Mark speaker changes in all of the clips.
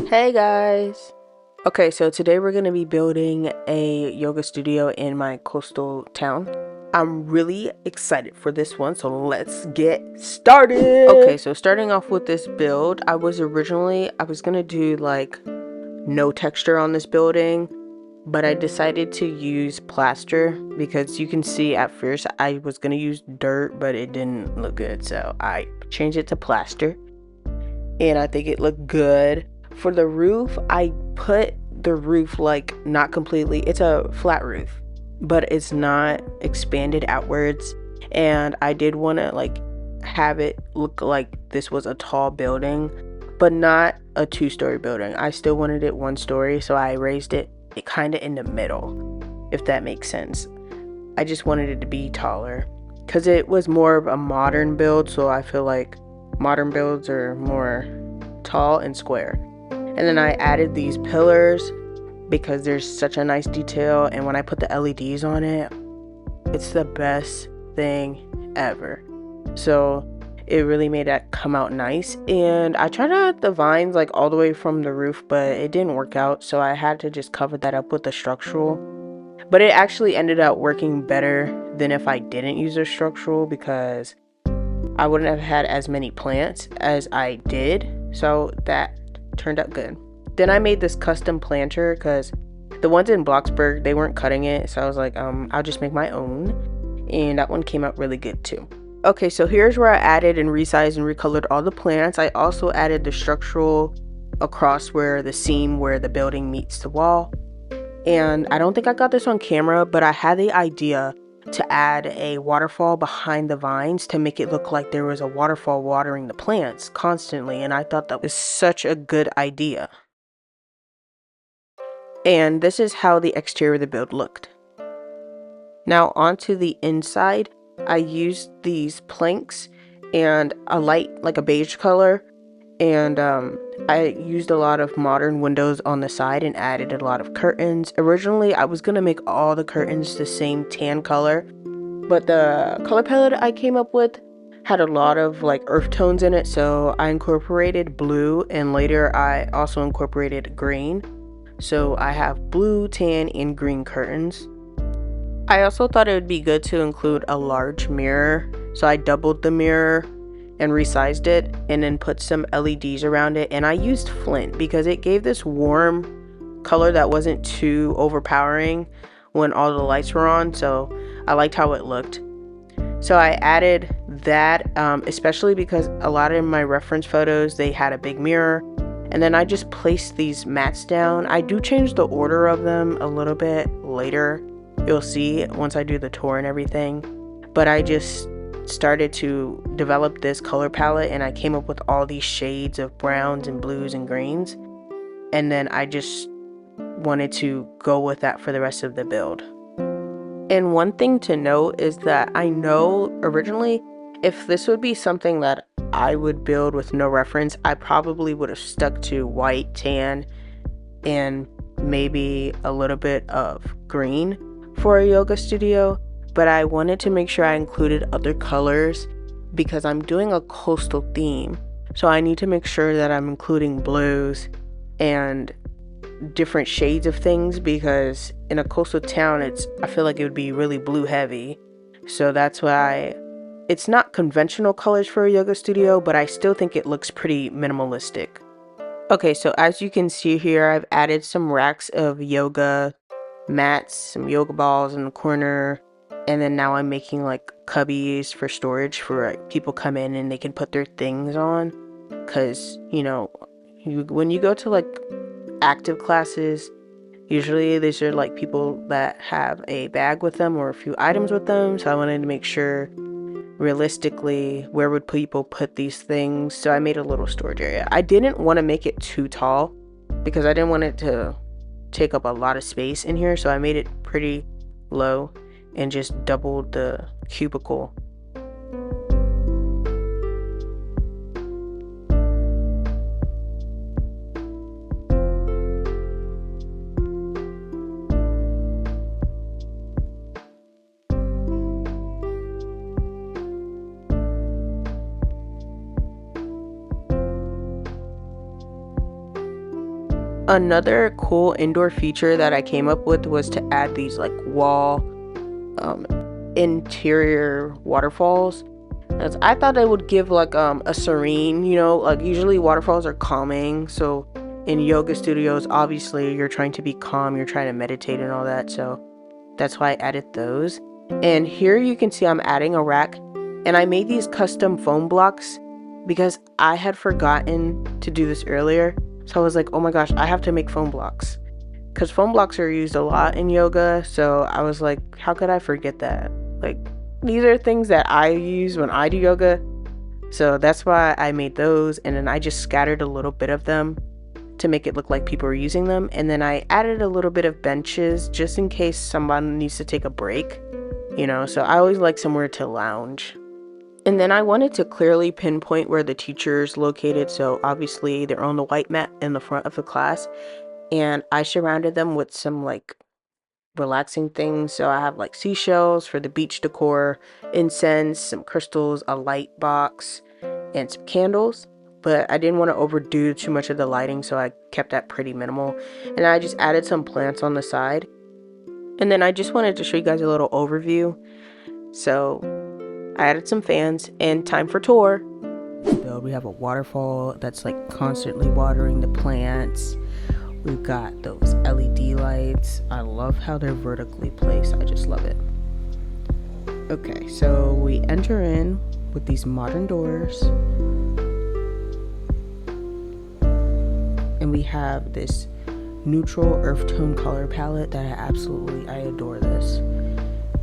Speaker 1: Hey guys! Okay, so today we're going to be building a yoga studio in my coastal town. I'm really excited for this one, so let's get started! Okay, so starting off with this build, I was going to do like no texture on this building, but I decided to use plaster because you can see at first I was going to use dirt, but it didn't look good, so I changed it to plaster, and I think it looked good. For the roof, I put the roof like not completely, it's a flat roof, but it's not expanded outwards, and I did want to like have it look like this was a tall building, but not a 2-story building. I still wanted it 1 story, so I raised it kind of in the middle, if that makes sense. I just wanted it to be taller because it was more of a modern build, so I feel like modern builds are more tall and square. And then I added these pillars because there's such a nice detail, and when I put the LEDs on it, it's the best thing ever. So it really made that come out nice. And I tried to add the vines like all the way from the roof, but it didn't work out, so I had to just cover that up with the structural. But it actually ended up working better than if I didn't use a structural, because I wouldn't have had as many plants as I did, so that turned out good. Then I made this custom planter because the ones in Bloxburg, they weren't cutting it, so I was like, I'll just make my own, and that one came out really good too. Okay, so here's where I added and resized and recolored all the plants. I also added the structural across where the seam where the building meets the wall, and I don't think I got this on camera, but I had the idea to add a waterfall behind the vines to make it look like there was a waterfall watering the plants constantly, and I thought that was such a good idea. And this is how the exterior of the build looked. Now onto the inside, I used these planks and a light, like a beige color, and I used a lot of modern windows on the side and added a lot of curtains. Originally, I was gonna make all the curtains the same tan color, but the color palette I came up with had a lot of like earth tones in it, so I incorporated blue, and later I also incorporated green. So I have blue, tan, and green curtains. I also thought it would be good to include a large mirror, so I doubled the mirror and resized it, and then put some LEDs around it, and I used flint because it gave this warm color that wasn't too overpowering when all the lights were on, so I liked how it looked. So I added that, especially because a lot of my reference photos, they had a big mirror. And then I just placed these mats down. I do change the order of them a little bit later. You'll see once I do the tour and everything. But I just started to develop this color palette, and I came up with all these shades of browns and blues and greens. And then I just wanted to go with that for the rest of the build. And one thing to note is that I know originally, if this would be something that I would build with no reference, I probably would have stuck to white, tan, and maybe a little bit of green for a yoga studio, but I wanted to make sure I included other colors because I'm doing a coastal theme, so I need to make sure that I'm including blues and different shades of things, because in a coastal town I feel like it would be really blue heavy, so that's why it's not conventional colors for a yoga studio, but I still think it looks pretty minimalistic. Okay, so as you can see here, I've added some racks of yoga mats, some yoga balls in the corner, and then now I'm making like cubbies for storage for like, people come in and they can put their things on, because when you go to like active classes, usually these are like people that have a bag with them or a few items with them, so I wanted to make sure realistically where would people put these things, so I made a little storage area. I didn't want to make it too tall because I didn't want it to take up a lot of space in here, so I made it pretty low and just doubled the cubicle. Another cool indoor feature that I came up with was to add these like wall interior waterfalls. As I thought they would give like a serene, like usually waterfalls are calming. So in yoga studios, obviously you're trying to be calm, you're trying to meditate and all that. So that's why I added those. And here you can see I'm adding a rack, and I made these custom foam blocks because I had forgotten to do this earlier. So I was like, oh my gosh, I have to make foam blocks, because foam blocks are used a lot in yoga. So I was like, how could I forget that? Like, these are things that I use when I do yoga. So that's why I made those, and then I just scattered a little bit of them to make it look like people were using them. And then I added a little bit of benches just in case someone needs to take a break, so I always like somewhere to lounge. And then I wanted to clearly pinpoint where the teacher's located, so obviously they're on the white mat in the front of the class, and I surrounded them with some like relaxing things. So I have like seashells for the beach decor, incense, some crystals, a light box, and some candles. But I didn't want to overdo too much of the lighting, so I kept that pretty minimal. And I just added some plants on the side. And then I just wanted to show you guys a little overview. So I added some fans, and time for tour. So we have a waterfall that's like constantly watering the plants. We've got those LED lights. I love how they're vertically placed. I just love it. Okay, so we enter in with these modern doors. And we have this neutral earth tone color palette that I adore this.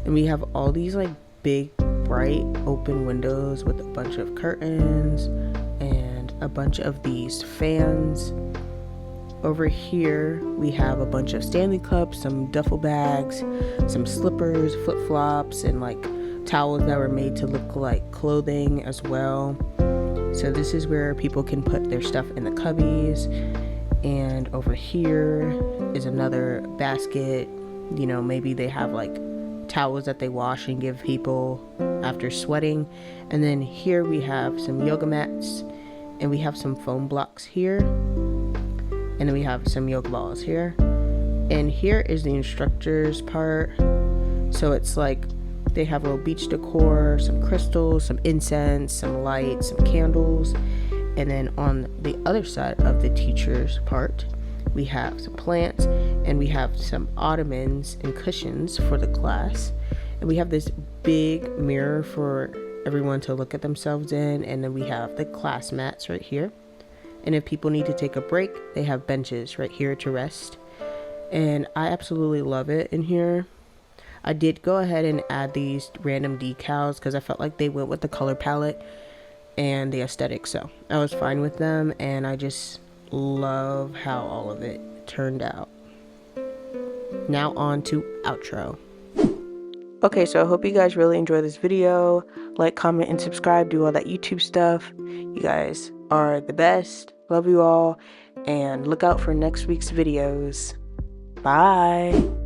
Speaker 1: And we have all these like big bright open windows with a bunch of curtains and a bunch of these fans. Over here we have a bunch of Stanley cups, some duffel bags, some slippers, flip-flops, and like towels that were made to look like clothing as well. So this is where people can put their stuff in the cubbies. And over here is another basket. Maybe they have like towels that they wash and give people after sweating. And then here we have some yoga mats, and we have some foam blocks here, and then we have some yoga balls here. And here is the instructors part. So it's like they have a little beach decor, some crystals, some incense, some lights, some candles. And then on the other side of the teacher's part, we have some plants, and we have some ottomans and cushions for the class. And we have this big mirror for everyone to look at themselves in. And then we have the class mats right here. And if people need to take a break, they have benches right here to rest. And I absolutely love it in here. I did go ahead and add these random decals because I felt like they went with the color palette and the aesthetic, so I was fine with them. And I just love how all of it turned out. Now on to outro. Okay, so I hope you guys really enjoy this video. Like, comment, and subscribe. Do all that YouTube stuff. You guys are the best. Love you all, and look out for next week's videos. Bye.